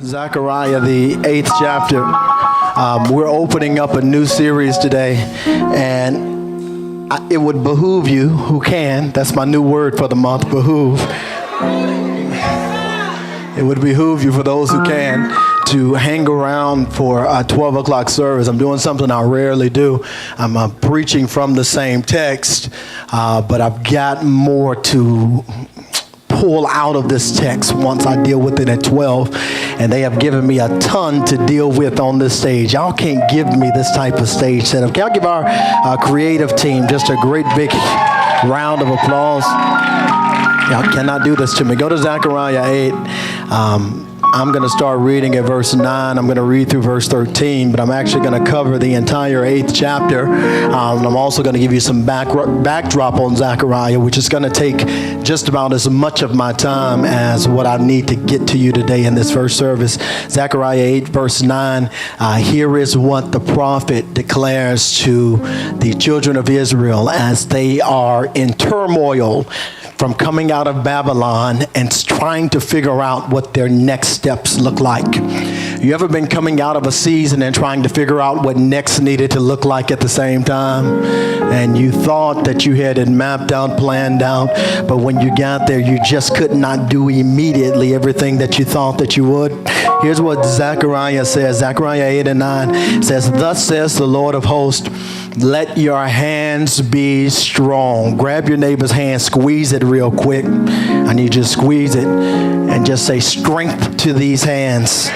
Zechariah, the 8th chapter. We're opening up a new series today, and it would behoove you who can. That's my new word for the month, behoove. It would behoove you, for those who can, to hang around for a 12 o'clock service. I'm doing something I rarely do. I'm preaching from the same text, but I've got more to pull out of this text once I deal with it at 12, and they have given me a ton to deal with on this stage. Y'all can't give me this type of stage setup. Can I give our creative team just a great big round of applause? Y'all cannot do this to me. Go to Zechariah 8. I'm going to start reading at verse 9. I'm going to read through verse 13, but I'm actually going to cover the entire 8th chapter. I'm also going to give you some backdrop on Zechariah, which is going to take just about as much of my time as what I need to get to you today in this first service. Zechariah 8, verse 9. Here is what the prophet declares to the children of Israel as they are in turmoil from coming out of Babylon and trying to figure out what their next steps look like. You ever been coming out of a season and trying to figure out what next needed to look like at the same time? And you thought that you had it mapped out, planned out, but when you got there, you just could not do immediately everything that you thought that you would. Here's what Zechariah says. Zechariah 8 and 9 says, "Thus says the Lord of hosts, let your hands be strong." Grab your neighbor's hand, squeeze it real quick. I need you to squeeze it and just say, "Strength to these hands."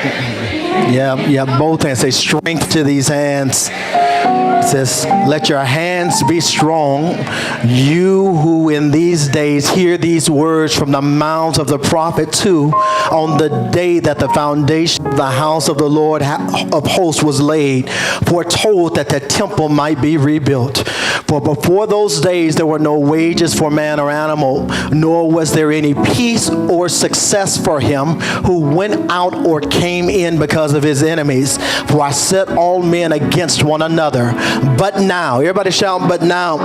Yeah, both hands. Say, "Strength to these hands." It says, "Let your hands be strong, you who in these days hear these words from the mouths of the prophet too, on the day that the foundation of the house of the Lord of hosts was laid, foretold that the temple might be rebuilt. For before those days there were no wages for man or animal, nor was there any peace or success for him who went out or came in because of his enemies. For I set all men against one another. But now," everybody shout, "But now,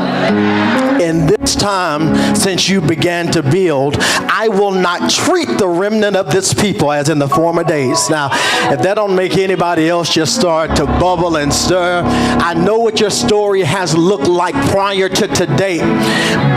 in this time since you began to build, I will not treat the remnant of this people as in the former days." Now, if that don't make anybody else just start to bubble and stir, I know what your story has looked like prior to today.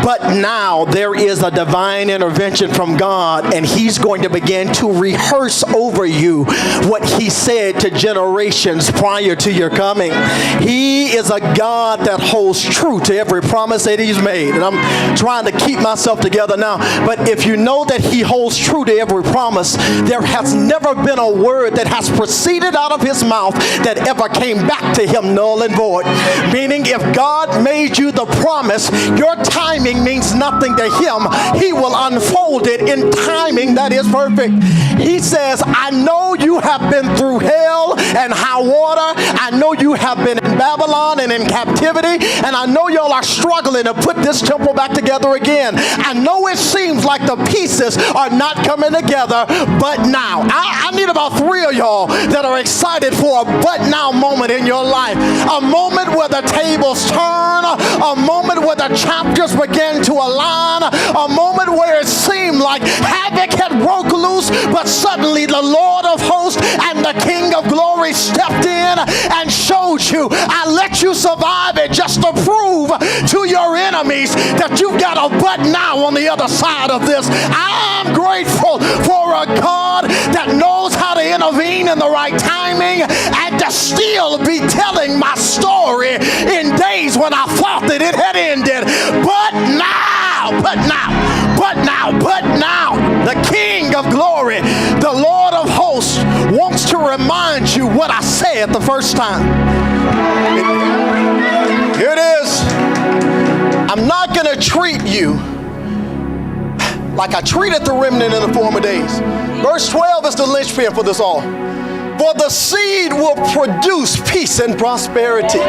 But now there is a divine intervention from God, and he's going to begin to rehearse over you what he said to generations prior to your coming. He is a God that holds true to every promise that he's made. And I'm trying to keep myself together now. But if you know that he holds true to every promise, there has never been a word that has proceeded out of his mouth that ever came back to him null and void. Meaning, if God made you the promise, your timing means nothing to him. He will unfold it in timing that is perfect. He says, "I know you have been through hell and high water. I know you have been in Babylon and in captivity, and I know y'all are struggling to put this temple back together again. I know it seems like the pieces are not coming together, but now." I need about 3 of y'all that are excited for a but now moment in your life. A moment where the tables turn, a moment where the chapters begin to align, a moment where it seemed like havoc had broke loose, but suddenly the Lord of hosts and the King of glory stepped in and showed you, "I let you survive it just to prove to your enemies that you've got a but now on the other side of this." I'm grateful for a God that knows how to intervene in the right timing and to still be telling my story in days when I thought that it had ended. But now, the King of glory, the Lord of hosts, wants to remind you what I said the first time. Here it is. "I'm not going to treat you like I treated the remnant in the former days." Verse 12 is the linchpin for this all. "For the seed will produce peace and prosperity.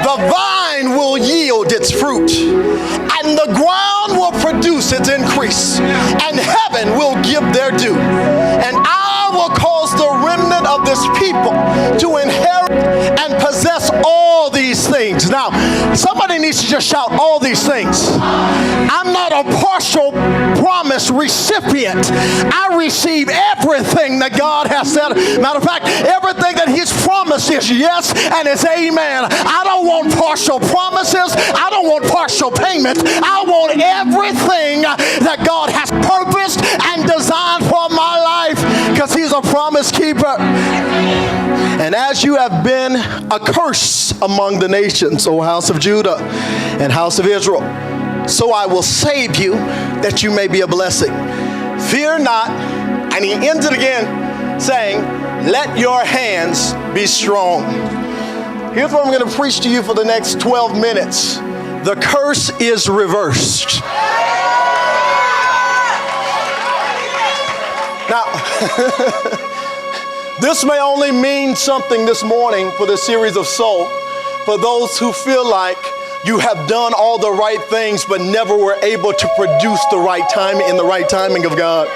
The vine will yield its fruit, and the ground will produce its increase, and heaven will give their due. And I will cause the remnant of this people to inherit and possess all these things." Now, Somebody needs to just shout all these things. I'm not a partial promise recipient. I receive everything that God has said. Matter of fact, everything that he's promised is yes and it's amen. I don't want partial promises. I don't want partial payment. I want everything that God has purposed and designed for my life, because he's a promise keeper. And as you have been a curse among the nations, O house of Judah and house of Israel, so I will save you that you may be a blessing. Fear not. And he ends it again saying, let your hands be strong. Here's what I'm going to preach to you for the next 12 minutes. The curse is reversed. Now, this may only mean something this morning for the series of Soul, for those who feel like you have done all the right things but never were able to produce the right time in the right timing of God.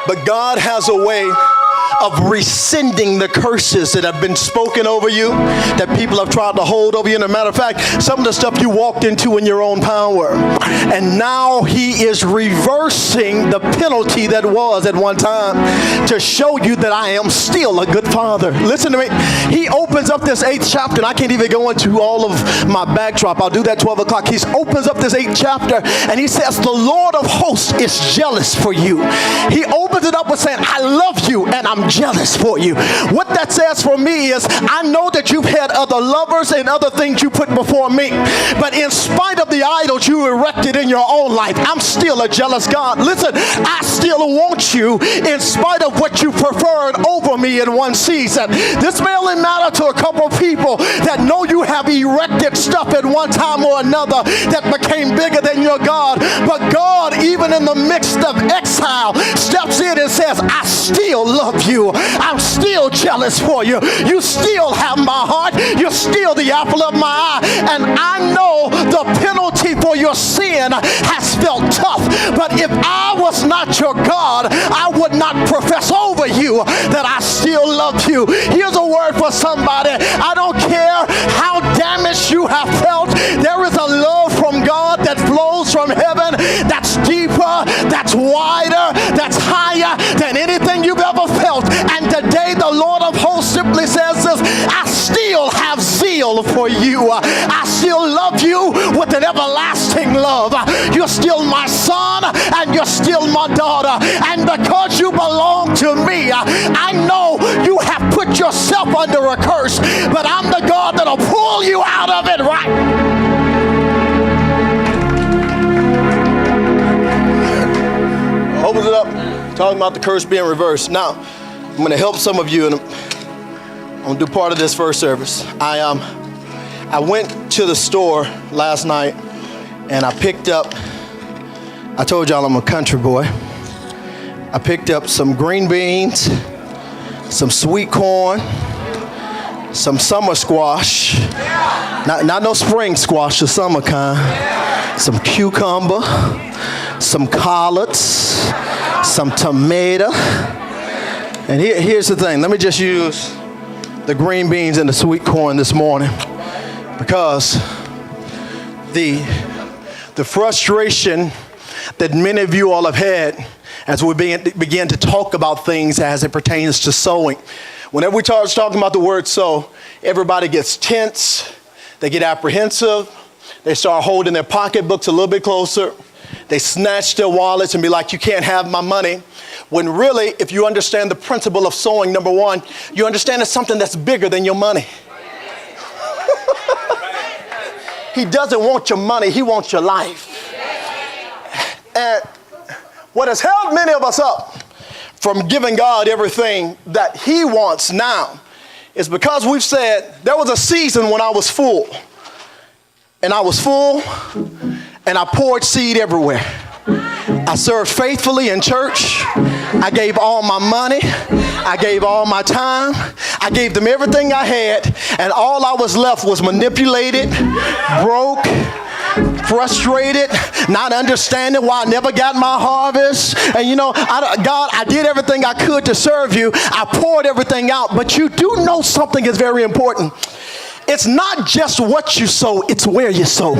But God has a way of rescinding the curses that have been spoken over you, that people have tried to hold over you. And as a matter of fact, some of the stuff you walked into in your own power. And now he is reversing the penalty that was at one time to show you that I am still a good father. Listen to me. He opens up this 8th chapter, and I can't even go into all of my backdrop. I'll do that 12 o'clock. He opens up this 8th chapter, and he says, the Lord of hosts is jealous for you. He opens it up with saying, I love you, and I'm jealous for you. What that says for me is, I know that you've had other lovers and other things you put before me, but in spite of the idols you erected in your own life, I'm still a jealous God. Listen, I still want you in spite of what you preferred over me in one season. This may only matter to a couple of people that know you have erected stuff at one time or another that became bigger than your God. But God, even in the midst of exile, steps in and says, I still love you. I'm still jealous for you. You still have my heart. You're still the apple of my eye. And I know the penalty for your sin has felt tough. But if I was not your God, I would not profess over you that I still love you. Here's a word for somebody. I don't care how damaged you have felt. There is a love from God that flows from heaven that's deeper, that's wider, that's higher than anything you've ever felt. And today the Lord of hosts simply says this, I still have zeal for you. I still love you with an everlasting love. You're still my son and you're still my daughter. And because you belong to me, I know you have put yourself under a curse, but I'm the God that'll pull you out of it right. Opens it up, talking about the curse being reversed. Now, I'm going to help some of you, and I'm going to do part of this first service. I went to the store last night, and I picked up, I told y'all I'm a country boy. I picked up some green beans, some sweet corn, some summer squash, not no spring squash, the summer kind, some cucumber, some collards, some tomato. And here's the thing. Let me just use the green beans and the sweet corn this morning, because the frustration that many of you all have had as we begin to talk about things as it pertains to sowing. Whenever we start talking about the word sow, everybody gets tense, they get apprehensive, they start holding their pocketbooks a little bit closer. They snatch their wallets and be like, you can't have my money. When really, if you understand the principle of sowing, number one, you understand it's something that's bigger than your money. He doesn't want your money, he wants your life. And what has held many of us up from giving God everything that he wants now is because we've said, there was a season when I was full. And I was full, and I poured seed everywhere. I served faithfully in church. I gave all my money. I gave all my time. I gave them everything I had, and all I was left was manipulated, broke, frustrated, not understanding why I never got my harvest. And you know, God, I did everything I could to serve you. I poured everything out, but you do know something is very important. It's not just what you sow, it's where you sow.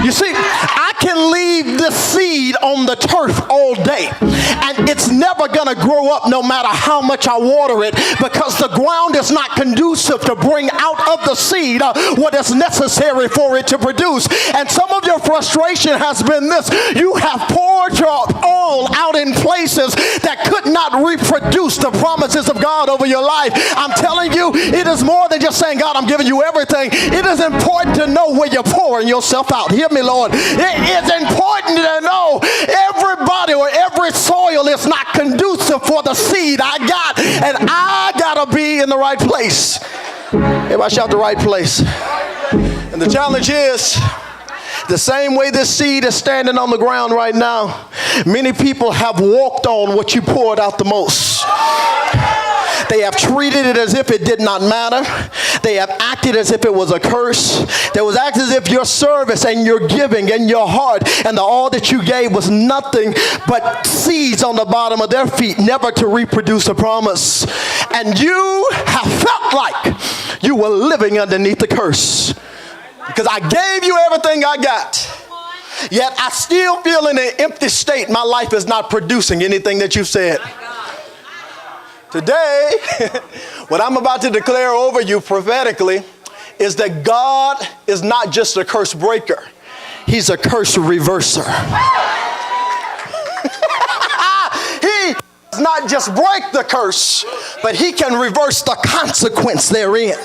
You see, I can leave this seed on the turf all day, and it's never going to grow up no matter how much I water it, because the ground is not conducive to bring out of the seed what is necessary for it to produce. And some of your frustration has been this: you have poured your all out in places that could not reproduce the promises of God over your life. I'm telling you, it is more than just saying, God, I'm giving you everything. It is important to know where you're pouring yourself out. Hear me, Lord. It is important to know everybody or every soil is not conducive for the seed I got, and I gotta be in the right place. Everybody shout the right place. And the challenge is, the same way this seed is standing on the ground right now, many people have walked on what you poured out the most. They have treated it as if it did not matter. They have acted as if it was a curse. They was acted as if your service and your giving and your heart and all that you gave was nothing but seeds on the bottom of their feet, never to reproduce a promise. And you have felt like you were living underneath the curse, because I gave you everything I got, yet I still feel in an empty state. My life is not producing anything that you said. Today, what I'm about to declare over you prophetically is that God is not just a curse breaker. He's a curse reverser. He does not just break the curse, but he can reverse the consequence therein.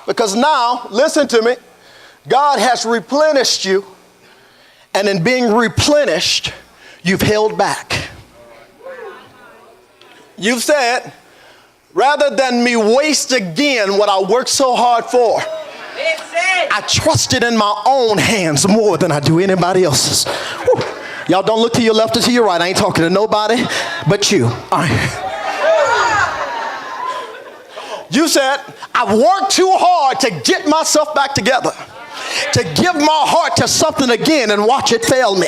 Because now, listen to me, God has replenished you, and in being replenished, you've held back. You've said, rather than me waste again what I worked so hard for, I trust it in my own hands more than I do anybody else's. Whew. Y'all don't look to your left or to your right. I ain't talking to nobody but you. All right. You said, I've worked too hard to get myself back together, to give my heart to something again and watch it fail me.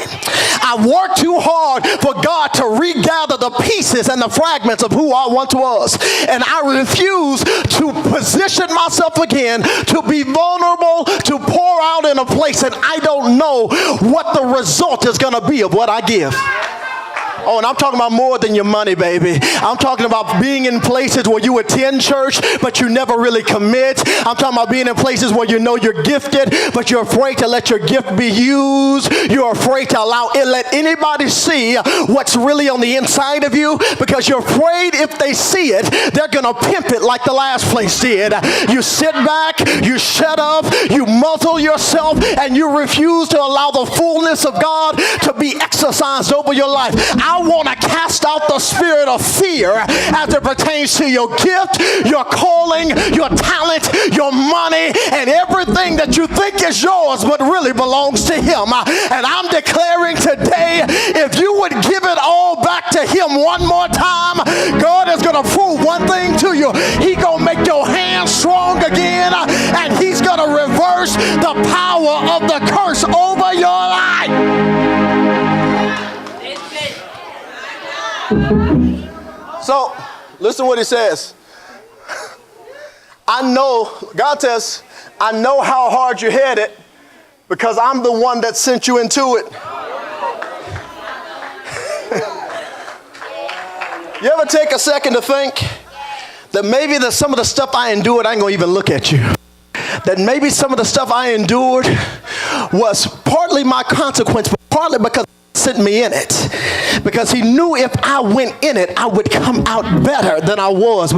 I worked too hard for God to regather the pieces and the fragments of who I once was. And I refuse to position myself again to be vulnerable, to pour out in a place that I don't know what the result is going to be of what I give. Oh, and I'm talking about more than your money, baby. I'm talking about being in places where you attend church, but you never really commit. I'm talking about being in places where you know you're gifted, but you're afraid to let your gift be used. You're afraid to let anybody see what's really on the inside of you, because you're afraid if they see it, they're going to pimp it like the last place did. You sit back, you shut up, you muzzle yourself, and you refuse to allow the fullness of God to be exercised over your life. I want to cast out the spirit of fear as it pertains to your gift, your calling, your talent, your money, and everything that you think is yours but really belongs to him. And I'm declaring today, if you would give it all back to him one more time, God is going to prove one thing to you. He's going to make your hands strong again, and he's going to reverse the power of the curse over your life. So, listen what he says. I know, God says, I know how hard you're headed because I'm the one that sent you into it. You ever take a second to think that maybe some of the stuff I endured, I ain't gonna even look at you. That maybe some of the stuff I endured was partly my consequence, but partly because sent me in it, because he knew if I went in it, I would come out better than I was.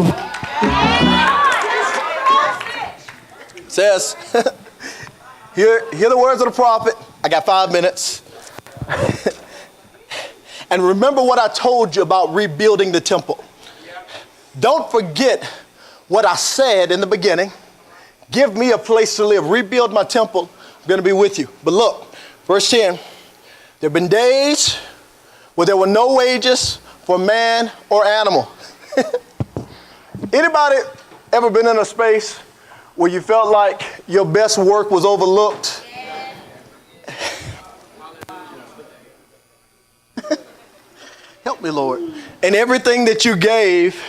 Says, hear the words of the prophet. I got 5 minutes. And remember what I told you about rebuilding the temple. Don't forget what I said in the beginning. Give me a place to live. Rebuild my temple. I'm going to be with you. But look, verse 10. There have been days where there were no wages for man or animal. Anybody ever been in a space where you felt like your best work was overlooked? Help me, Lord. And everything that you gave,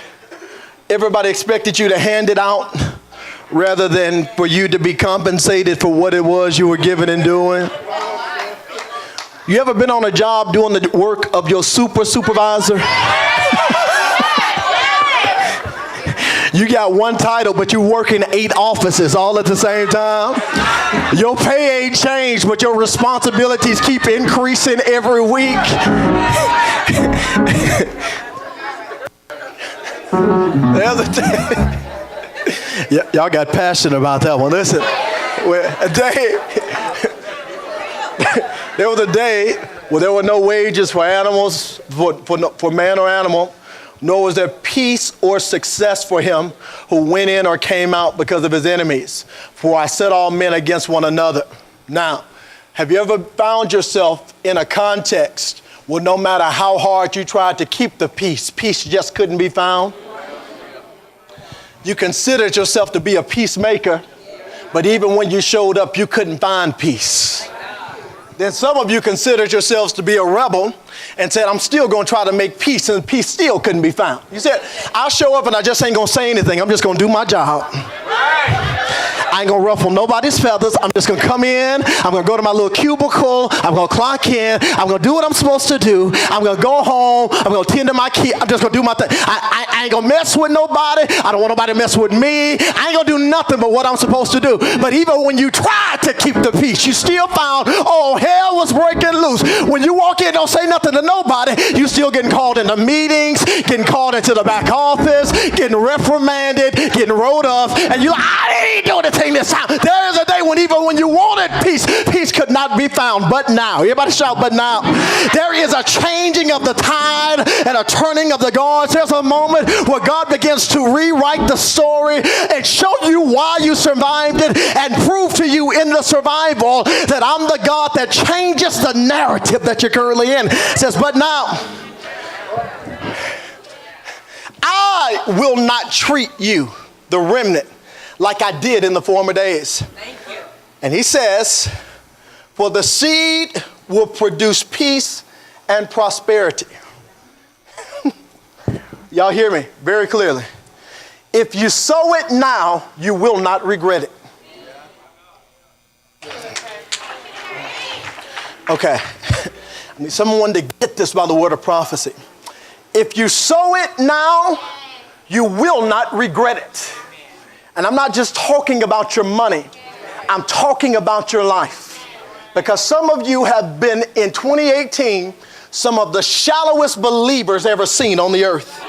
everybody expected you to hand it out rather than for you to be compensated for what it was you were giving and doing. You ever been on a job doing the work of your supervisor? You got one title, but you work in 8 offices all at the same time. Your pay ain't changed, but your responsibilities keep increasing every week. The other day, y'all got passionate about that one. Listen, there was a day where there were no wages for animals, for man or animal, nor was there peace or success for him who went in or came out because of his enemies. For I set all men against one another. Now, have you ever found yourself in a context where no matter how hard you tried to keep the peace, peace just couldn't be found? You considered yourself to be a peacemaker, but even when you showed up, you couldn't find peace. Then some of you considered yourselves to be a rebel and said, I'm still going to try to make peace, and peace still couldn't be found. You said, I'll show up and I just ain't going to say anything. I'm just going to do my job. I ain't going to ruffle nobody's feathers. I'm just going to come in. I'm going to go to my little cubicle. I'm going to clock in. I'm going to do what I'm supposed to do. I'm going to go home. I'm going to tend to my kid. I'm just going to do my thing. I ain't going to mess with nobody. I don't want nobody to mess with me. I ain't going to do nothing but what I'm supposed to do. But even when you tried to keep the peace, you still found, oh, hell was breaking loose. When you walk in, don't say nothing to nobody, you still getting called into meetings, getting called into the back office, getting reprimanded, getting wrote off, and you're like, I didn't do anything this time. There is a day when even when you wanted peace, peace could not be found. But now, everybody shout, but now. There is a changing of the tide and a turning of the guards. There's a moment where God begins to rewrite the story and show you why you survived it and prove to you in the survival that I'm the God that changes the narrative that you're currently in. It says, but now, I will not treat you, the remnant, like I did in the former days. Thank you. And he says, for the seed will produce peace and prosperity. Y'all hear me very clearly. If you sow it now, you will not regret it. Okay. I need someone to get this by the word of prophecy. If you sow it now, you will not regret it. And I'm not just talking about your money. I'm talking about your life. Because some of you have been, in 2018, some of the shallowest believers ever seen on the earth.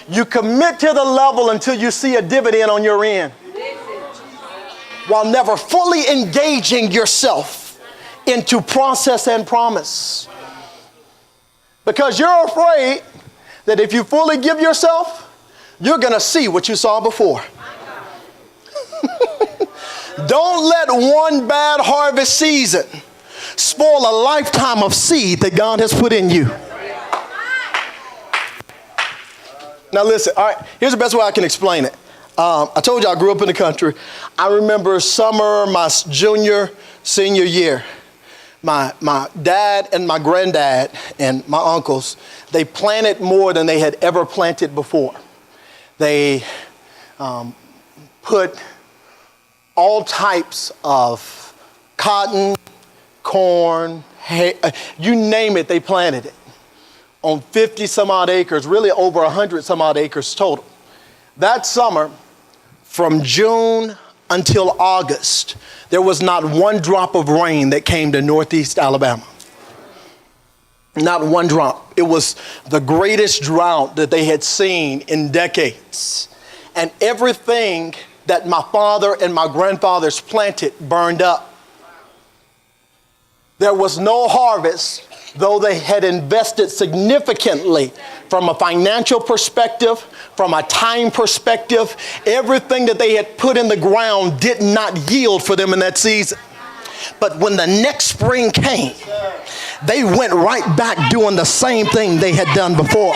You commit to the level until you see a dividend on your end, while never fully engaging yourself into process and promise. Because you're afraid that if you fully give yourself, you're going to see what you saw before. Don't let one bad harvest season spoil a lifetime of seed that God has put in you. Now listen, all right, here's the best way I can explain it. I told you I grew up in the country. I remember summer, my senior year, my dad and my granddad and my uncles, they planted more than they had ever planted before. They put all types of cotton, corn, hay, you name it, they planted it on 50 some odd acres, really over 100 some odd acres total. That summer, from June until August, there was not one drop of rain that came to Northeast Alabama. Not one drop. It was the greatest drought that they had seen in decades. And everything that my father and my grandfathers planted burned up. There was no harvest, though they had invested significantly from a financial perspective, from a time perspective. Everything that they had put in the ground did not yield for them in that season. But when the next spring came, they went right back doing the same thing they had done before.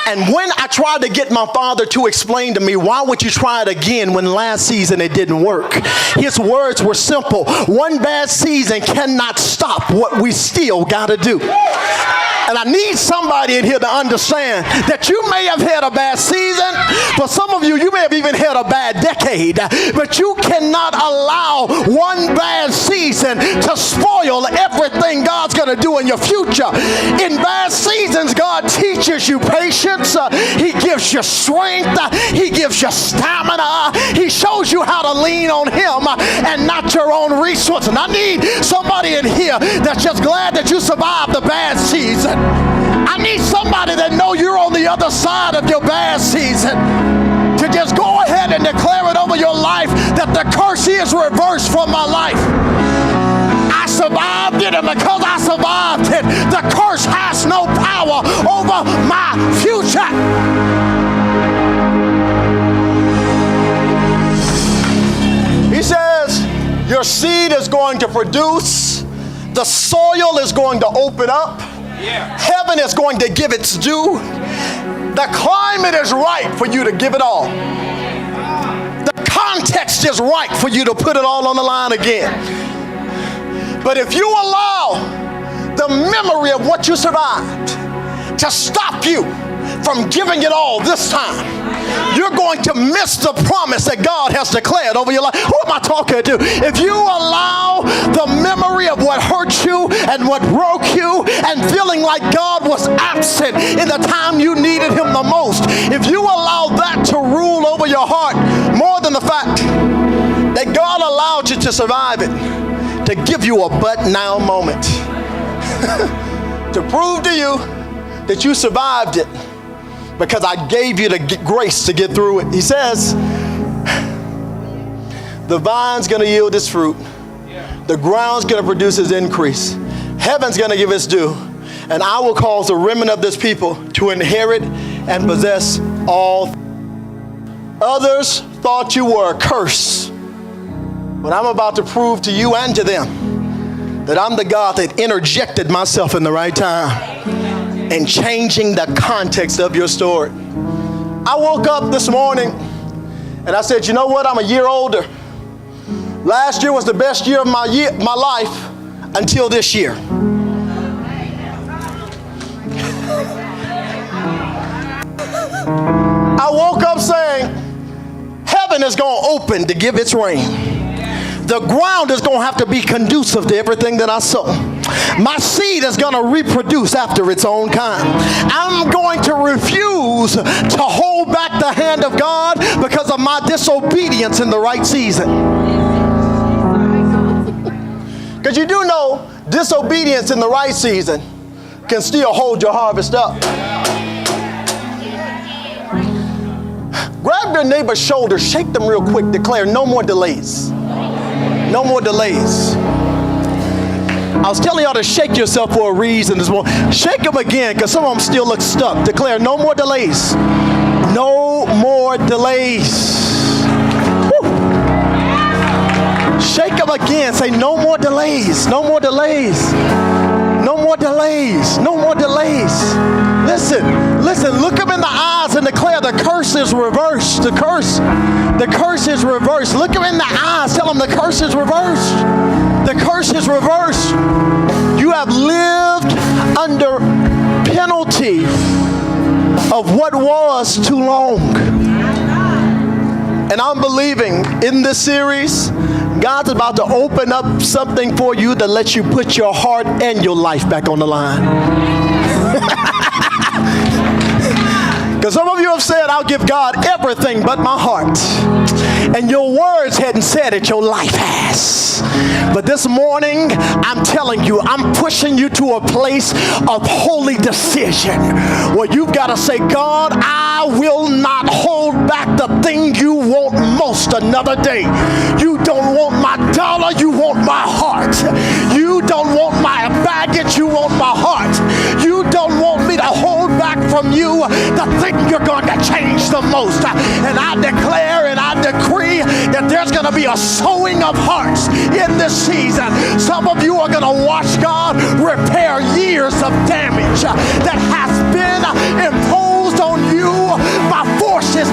And when I tried to get my father to explain to me, why would you try it again when last season it didn't work? His words were simple. One bad season cannot stop what we still got to do. And I need somebody in here to understand that you may have had a bad season. For some of you, you may have even had a bad decade. But you cannot allow one bad season to spoil everything God's going to do in your future. In bad seasons, God teaches you patience. He gives you strength. He gives you stamina. He shows you how to lean on Him and not your own resources. And I need somebody in here that's just glad that you survived the bad season. I need somebody that know you're on the other side of your bad season to just go ahead and declare it over your life that the curse is reversed from my life. I survived it, and because I survived it, the curse has no power over my future. He says your seed is going to produce, the soil is going to open up, heaven is going to give its due, the climate is right for you to give it all, the context is right for you to put it all on the line again. But if you allow the memory of what you survived to stop you from giving it all this time, you're going to miss the promise that God has declared over your life. Who am I talking to? If you allow the memory of what hurt you and what broke you and feeling like God was absent in the time you needed Him the most, if you allow that to rule over your heart more than the fact that God allowed you to survive it, to give you a but now moment, to prove to you that you survived it, because I gave you the grace to get through it. He says, the vine's going to yield its fruit. The ground's going to produce its increase. Heaven's going to give its due. And I will cause the remnant of this people to inherit and possess all. Others thought you were a curse. But I'm about to prove to you and to them that I'm the God that interjected myself in the right time and changing the context of your story. I woke up this morning and I said, you know what? I'm a year older. Last year was the best year of my life until this year. I woke up saying, heaven is going to open to give its rain. The ground is going to have to be conducive to everything that I sow. My seed is going to reproduce after its own kind. I'm going to refuse to hold back the hand of God because of my disobedience in the right season. Because you do know disobedience in the right season can still hold your harvest up. Grab your neighbor's shoulder, shake them real quick, declare no more delays. No more delays. I was telling y'all to shake yourself for a reason this morning. Shake them again, because some of them still look stuck. Declare no more delays. No more delays. Woo. Shake them again. Say no more delays. No more delays. No more delays. No more delays. Listen, look them in the eyes and declare the curse is reversed. The curse is reversed. Look them in the eyes. Tell them the curse is reversed. The curse is reversed. You have lived under penalty of what was too long. And I'm believing in this series, God's about to open up something for you to let you put your heart and your life back on the line. Because some of you have said, I'll give God everything but my heart. And your words hadn't said it, your life has. But this morning, I'm telling you, I'm pushing you to a place of holy decision where you've got to say, God, I will not hold back the thing you want most another day. You don't want my dollar, you want my heart. You don't want my baggage, you want my heart. You don't want me to hold back from you the thing you're going to change the most. And I declare and I decree that there's going to be a sowing of hearts in this season. Some of you are going to watch God repair years of damage that has been imposed on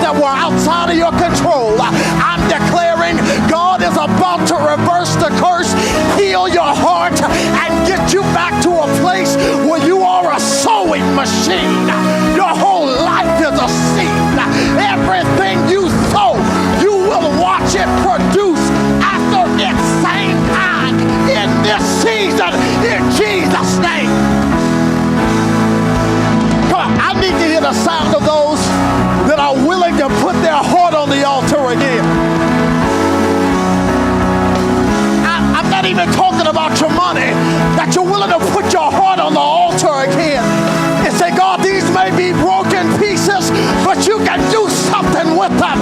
that were outside of your control. I'm declaring God is about to reverse the curse, heal your heart, and get you back to a place where you are a sowing machine. Your whole life is a seed. Everything you sow, you will watch it produce after its same kind in this season, in Jesus' name. Come on, I need to hear the sound of those that are willing to put their heart on the altar again. I'm not even talking about your money, that you're willing to put your heart on the altar again and say, God, these may be broken pieces, but you can do something with them.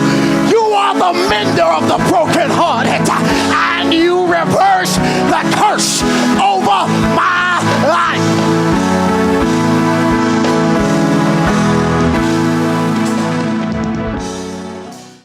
You are the mender of the broken hearted, and you reverse the curse over my life.